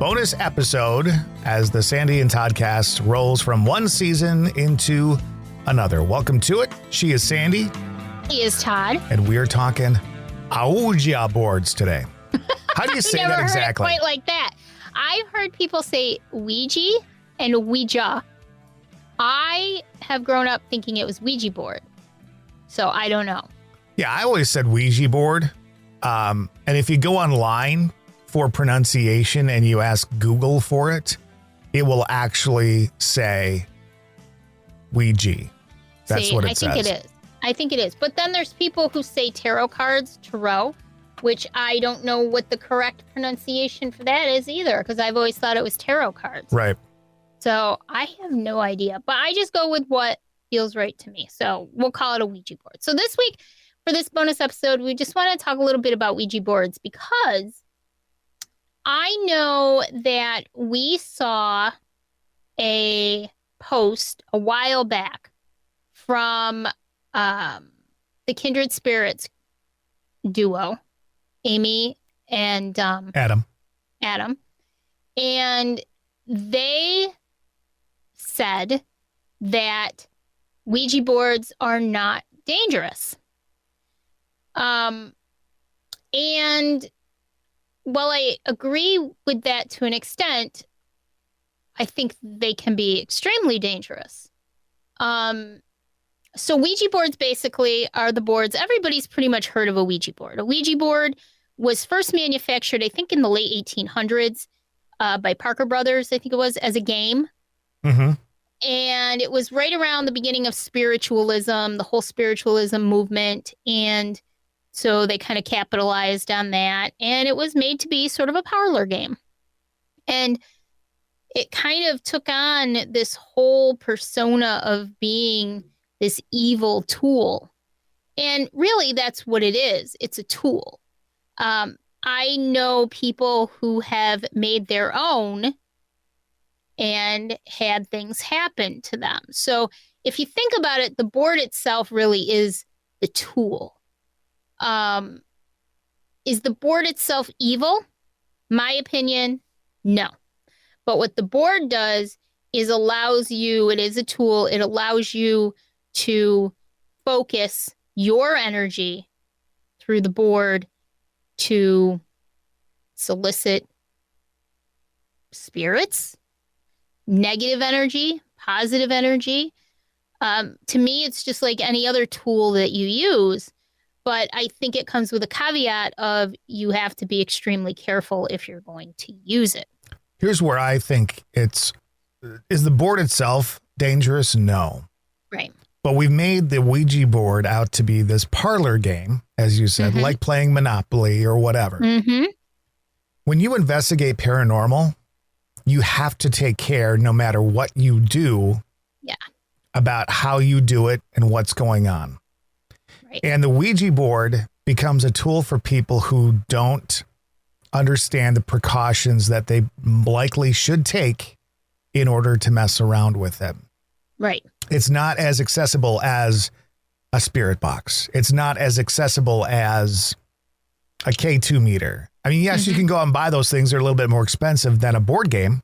bonus episode as the Sandy and Toddcast rolls from one season into another. Welcome to it. She is Sandy. He is Todd. And we're talking Ouija boards today. How do you say that exactly? Quite like that. I've heard people say Ouija and Ouija. I have grown up thinking it was Ouija board. So I don't know. Yeah, I always said Ouija board. And if you go online for pronunciation and you ask Google for it, it will actually say Ouija. That's what it says. I think it is. But then there's people who say tarot cards, tarot, which I don't know what the correct pronunciation for that is either, because I've always thought it was tarot cards. Right. So I have no idea, but I just go with what feels right to me. So we'll call it a Ouija board. So this week, for this bonus episode, we just want to talk a little bit about Ouija boards because I know that we saw a post a while back from the Kindred Spirits duo, Amy and Adam. And they said that Ouija boards are not dangerous. And while I agree with that to an extent, I think they can be extremely dangerous. So Ouija boards basically are the boards. Everybody's pretty much heard of a Ouija board. A Ouija board was first manufactured, I think, in the late 1800s by Parker Brothers, I think it was, as a game. Mm-hmm. And it was right around the beginning of spiritualism, the whole spiritualism movement. And so they kind of capitalized on that. And it was made to be sort of a parlor game. And it kind of took on this whole persona of being this evil tool. And really, that's what it is. It's a tool. I know people who have made their own and had things happen to them. So if you think about it, the board itself really is the tool. Is the board itself evil? My opinion, no. But what the board does is allows you, it is a tool, it allows you to focus your energy through the board to solicit spirits, negative energy, positive energy. To me, it's just like any other tool that you use. But I think it comes with a caveat of you have to be extremely careful if you're going to use it. Here's where I think is the board itself dangerous? No. Right. But we've made the Ouija board out to be this parlor game, as you said, like playing Monopoly or whatever. Mm-hmm. When you investigate paranormal, you have to take care, no matter what you do, about how you do it and what's going on. Right. And the Ouija board becomes a tool for people who don't understand the precautions that they likely should take in order to mess around with them. Right. It's not as accessible as a spirit box. It's not as accessible as a K2 meter. I mean, yes, you can go out and buy those things. They're a little bit more expensive than a board game.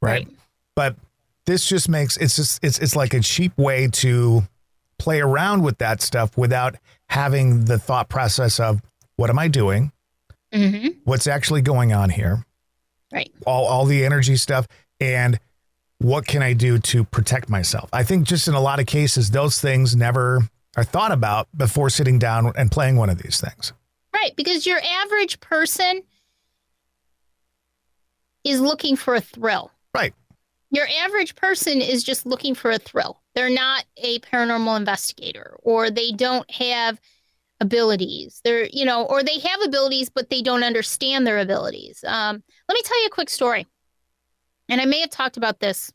Right. But this just makes it's like a cheap way to play around with that stuff without having the thought process of what am I doing? What's actually going on here? Right. All the energy stuff. And what can I do to protect myself? I think just in a lot of cases, those things never are thought about before sitting down and playing one of these things. Right. Because your average person is looking for a thrill. Right. Your average person is just looking for a thrill. They're not a paranormal investigator, or they don't have abilities. They're, or they have abilities, but they don't understand their abilities. Let me tell you a quick story. And I may have talked about this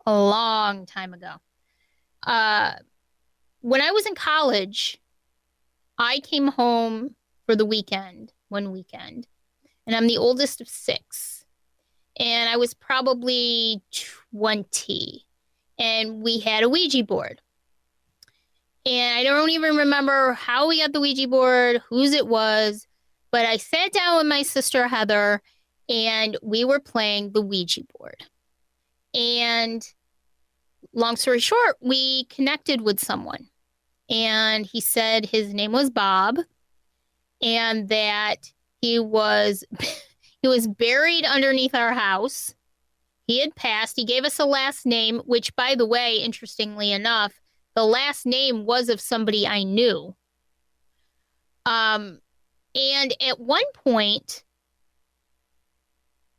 a long time ago. When I was in college, I came home for the weekend, one weekend, and I'm the oldest of 6. And I was probably 20, and we had a Ouija board. And I don't even remember how we got the Ouija board, whose it was, but I sat down with my sister Heather, and we were playing the Ouija board. And long story short, we connected with someone. And he said his name was Bob and that he was he was buried underneath our house. He had passed. He gave us a last name, which, by the way, interestingly enough, the last name was of somebody I knew. And at one point,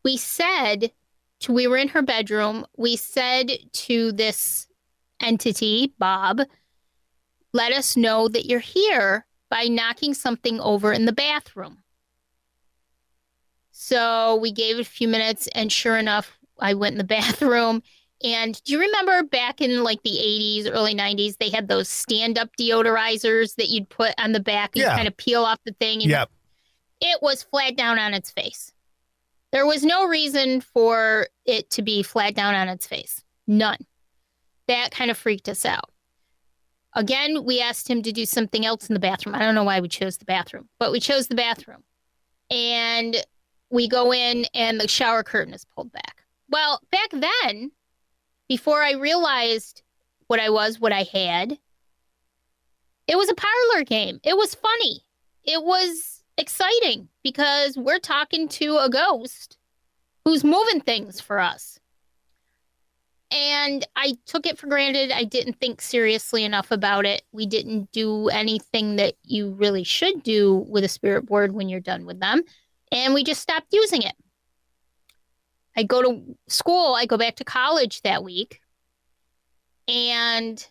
we were in her bedroom, we said to this entity, Bob, let us know that you're here by knocking something over in the bathroom. So we gave it a few minutes, and sure enough, I went in the bathroom. And do you remember back in like the 80s, early 90s, they had those stand-up deodorizers that you'd put on the back and kind of peel off the thing? And Yep. It was flat down on its face. There was no reason for it to be flat down on its face. None. That kind of freaked us out. Again, we asked him to do something else in the bathroom. I don't know why we chose the bathroom, but we chose the bathroom. And we go in and the shower curtain is pulled back. Well, back then, before I realized what I had, it was a parlor game. It was funny. It was exciting because we're talking to a ghost who's moving things for us. And I took it for granted. I didn't think seriously enough about it. We didn't do anything that you really should do with a spirit board when you're done with them. And we just stopped using it. I go to school. I go back to college that week. And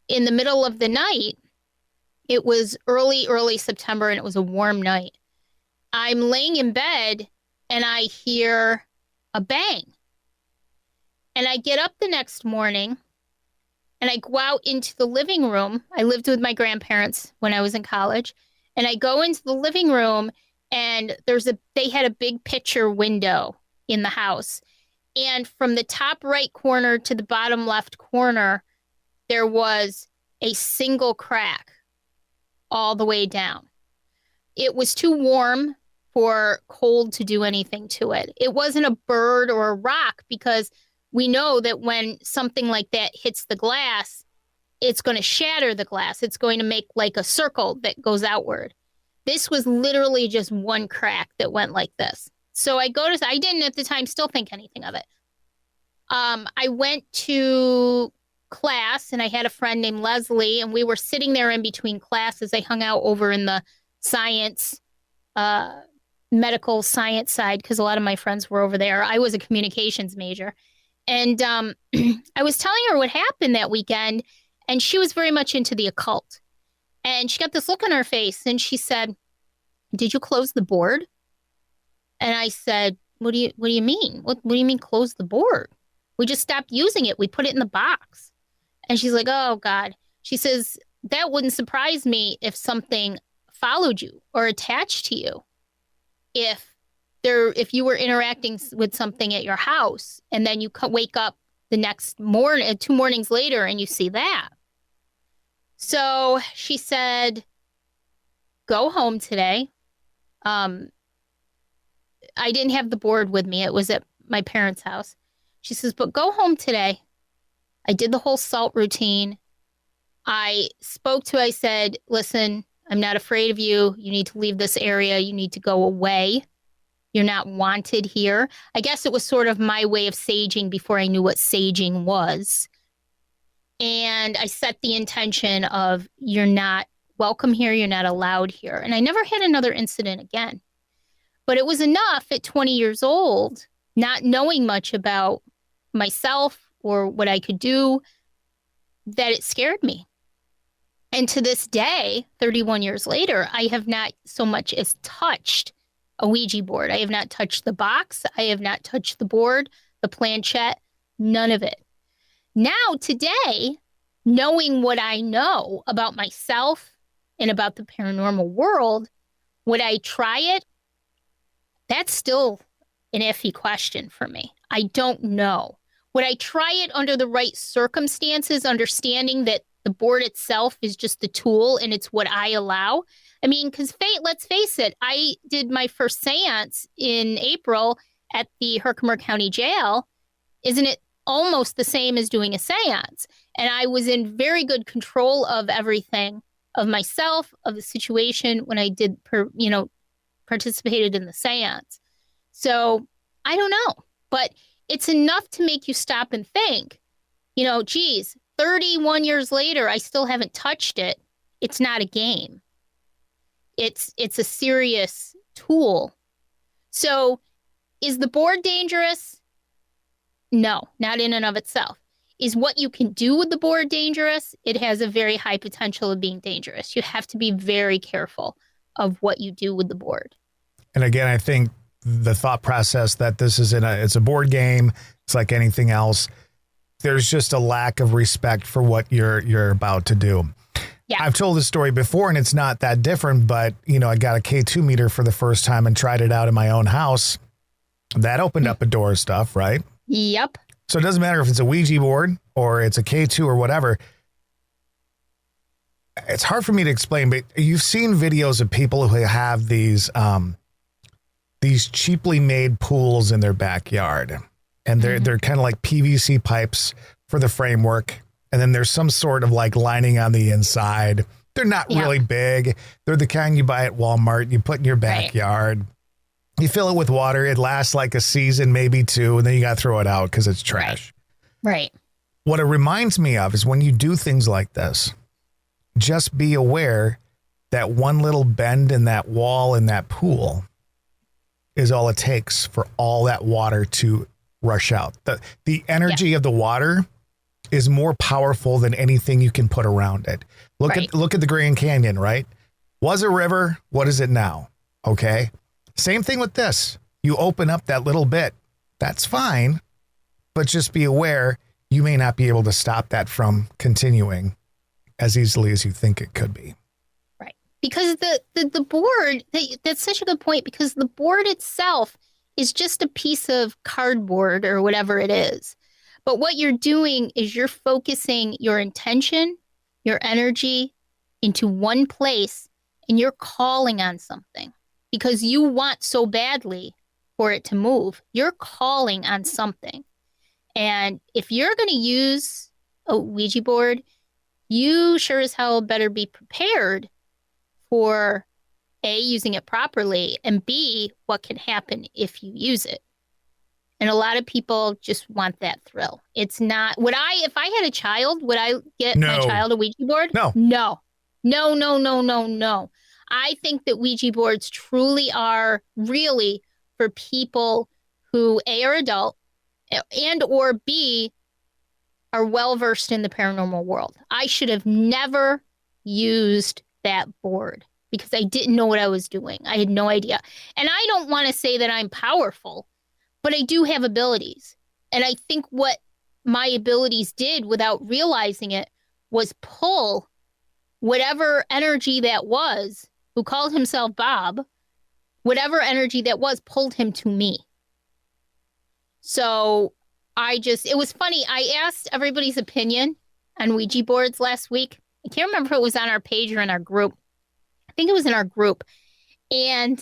in the middle of the night, it was early September, and it was a warm night. I'm laying in bed, and I hear a bang. And I get up the next morning, and I go out into the living room. I lived with my grandparents when I was in college. And I go into the living room, and they had a big picture window in the house. And from the top right corner to the bottom left corner, there was a single crack all the way down. It was too warm for cold to do anything to it. It wasn't a bird or a rock, because we know that when something like that hits the glass, it's going to shatter the glass. It's going to make like a circle that goes outward. This was literally just one crack that went like this. So I didn't at the time still think anything of it. I went to class, and I had a friend named Leslie, and we were sitting there in between classes. I hung out over in the science, medical science side, because a lot of my friends were over there. I was a communications major. And I was telling her what happened that weekend, and she was very much into the occult. And she got this look on her face, and she said, "Did you close the board?" And I said, What do you mean? What do you mean close the board? We just stopped using it. We put it in the box." And she's like, "Oh, God." She says, "That wouldn't surprise me if something followed you or attached to you. If you were interacting with something at your house, and then you wake up the next morning, 2 mornings later, and you see that." So she said, "Go home today." I didn't have the board with me. It was at my parents' house. She says, "But go home today." I did the whole salt routine. I said, "Listen, I'm not afraid of you. You need to leave this area. You need to go away. You're not wanted here." I guess it was sort of my way of saging before I knew what saging was. And I set the intention of, you're not welcome here. You're not allowed here. And I never had another incident again. But it was enough at 20 years old, not knowing much about myself or what I could do, that it scared me. And to this day, 31 years later, I have not so much as touched a Ouija board. I have not touched the box. I have not touched the board, the planchette, none of it. Now, today, knowing what I know about myself and about the paranormal world, would I try it? That's still an iffy question for me. I don't know. Would I try it under the right circumstances, understanding that the board itself is just the tool and it's what I allow? I mean, because let's face it, I did my first seance in April, at the Herkimer County Jail, isn't it almost the same as doing a seance? And I was in very good control of everything, of myself, of the situation when I did, participated in the seance. So I don't know, but it's enough to make you stop and think, geez, 31 years later, I still haven't touched it. It's not a game. It's a serious tool. So is the board dangerous? No, not in and of itself. Is what you can do with the board dangerous? It has a very high potential of being dangerous. You have to be very careful of what you do with the board. And again, I think the thought process that this is it's a board game. It's like anything else. There's just a lack of respect for what you're about to do. Yeah. I've told this story before and it's not that different, but I got a K2 meter for the first time and tried it out in my own house. That opened up a door of stuff, right? Yep. So it doesn't matter if it's a Ouija board or it's a K2 or whatever. It's hard for me to explain, but you've seen videos of people who have these cheaply made pools in their backyard. And they're kind of like PVC pipes for the framework. And then there's some sort of like lining on the inside. They're not really big. They're the kind you buy at Walmart. You put in your backyard. Right. You fill it with water. It lasts like a season, maybe two. And then you got to throw it out because it's trash. Right. What it reminds me of is when you do things like this, just be aware that one little bend in that wall in that pool is all it takes for all that water to rush out. The energy of the water is more powerful than anything you can put around it. Look at the Grand Canyon, right? Was a river. What is it now? Okay. Same thing with this. You open up that little bit. That's fine. But just be aware you may not be able to stop that from continuing as easily as you think it could be. Right. Because the board, that's such a good point, because the board itself is just a piece of cardboard or whatever it is. But what you're doing is you're focusing your intention, your energy into one place, and you're calling on something because you want so badly for it to move. You're calling on something. And if you're going to use a Ouija board, you sure as hell better be prepared for A, using it properly, and B, what can happen if you use it. And a lot of people just want that thrill. It's not, if I had a child, would I get my child a Ouija board? No. I think that Ouija boards truly are really for people who A, are adult and or B, are well-versed in the paranormal world. I should have never used that board because I didn't know what I was doing. I had no idea. And I don't want to say that I'm powerful, but I do have abilities. And I think what my abilities did without realizing it was pull whatever energy that was, who called himself Bob, whatever energy that was, pulled him to me. So it was funny. I asked everybody's opinion on Ouija boards last week. I can't remember if it was on our page or in our group. I think it was in our group. And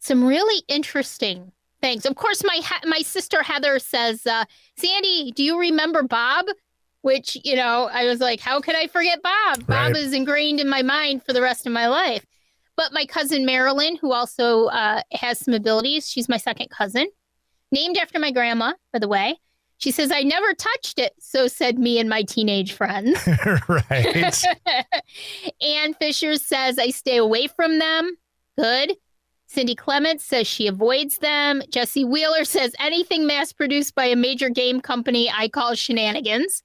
some really interesting things. Of course, my sister Heather says, Sandy, do you remember Bob? Which, I was like, how could I forget Bob? Right. Bob is ingrained in my mind for the rest of my life. But my cousin Marilyn, who also has some abilities, she's my second cousin, named after my grandma, by the way. She says, I never touched it, so said me and my teenage friends. Right. Ann Fisher says, I stay away from them. Good. Cindy Clements says she avoids them. Jesse Wheeler says, anything mass-produced by a major game company I call shenanigans.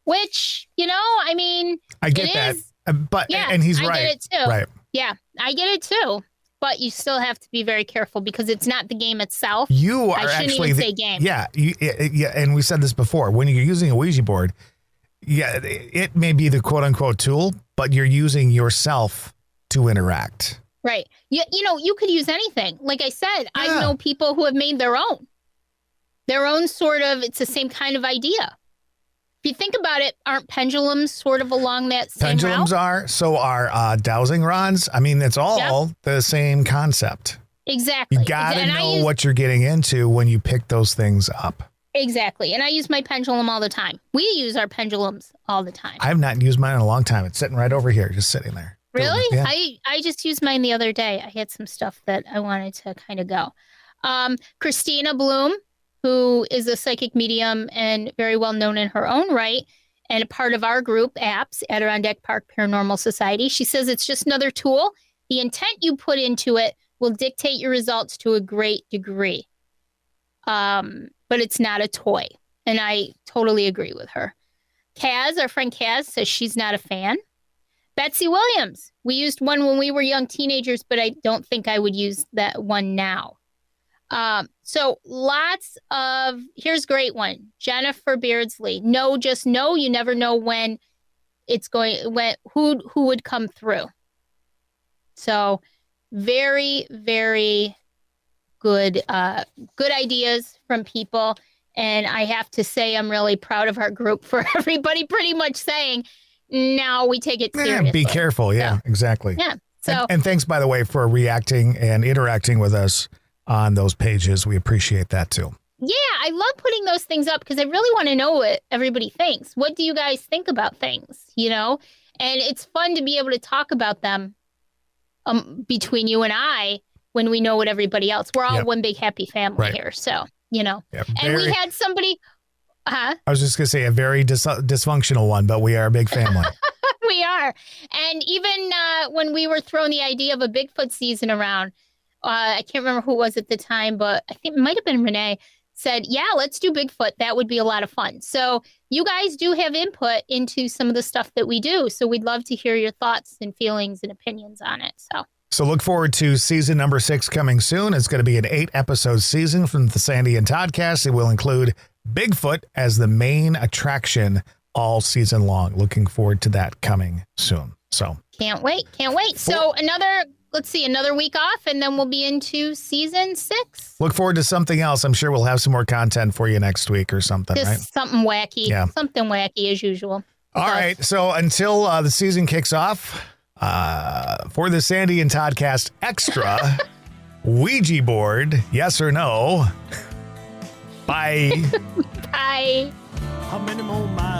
Which, I get that. And he's right. I get it too. Right. Yeah, I get it too. But you still have to be very careful because it's not the game itself. You are I shouldn't actually even say game. Yeah, and we said this before. When you're using a Ouija board, it may be the quote unquote tool, but you're using yourself to interact. Right. You could use anything. Like I said, I know people who have made their own sort of. It's the same kind of idea. If you think about it, aren't pendulums sort of along that same Pendulums route? are, so are dowsing rods. I mean, it's all the same concept. Exactly. You got to know what you're getting into when you pick those things up. Exactly. And I use my pendulum all the time. We use our pendulums all the time. I have not used mine in a long time. It's sitting right over here, just sitting there. Really? Yeah. I just used mine the other day. I had some stuff that I wanted to kind of go. Christina Bloom, who is a psychic medium and very well known in her own right, and a part of our group, APS, Adirondack Park Paranormal Society. She says it's just another tool. The intent you put into it will dictate your results to a great degree. But it's not a toy. And I totally agree with her. Kaz, our friend Kaz, says she's not a fan. Betsy Williams, we used one when we were young teenagers, but I don't think I would use that one now. So lots of, here's a great one. Jennifer Beardsley. No, just no. You never know when it's going, who would come through. So very, very good ideas from people. And I have to say, I'm really proud of our group for everybody pretty much saying, now we take it seriously. Yeah, be careful. Yeah, exactly. Yeah. So, and thanks, by the way, for reacting and interacting with us on those pages. We appreciate that too. Yeah, I love putting those things up because I really want to know what everybody thinks. What do you guys think about things, And it's fun to be able to talk about them between you and I when we know what everybody else. We're all one big happy family here. So, and we had somebody. I was just going to say a very dysfunctional one, but we are a big family. We are. And even when we were throwing the idea of a Bigfoot season around, I can't remember who it was at the time, but I think it might have been Renee, said, yeah, let's do Bigfoot. That would be a lot of fun. So you guys do have input into some of the stuff that we do. So we'd love to hear your thoughts and feelings and opinions on it. So look forward to season number 6 coming soon. It's going to be an 8-episode season from the Sandy and Toddcast. It will include Bigfoot as the main attraction all season long. Looking forward to that coming soon. So can't wait. So another week off, and then we'll be into season 6. Look forward to something else. I'm sure we'll have some more content for you next week or something. Just right? Something wacky. Yeah. Something wacky as usual. All right. So until the season kicks off, for the Sandy and Toddcast Extra Ouija board, yes or no? Bye. Bye. How many more miles?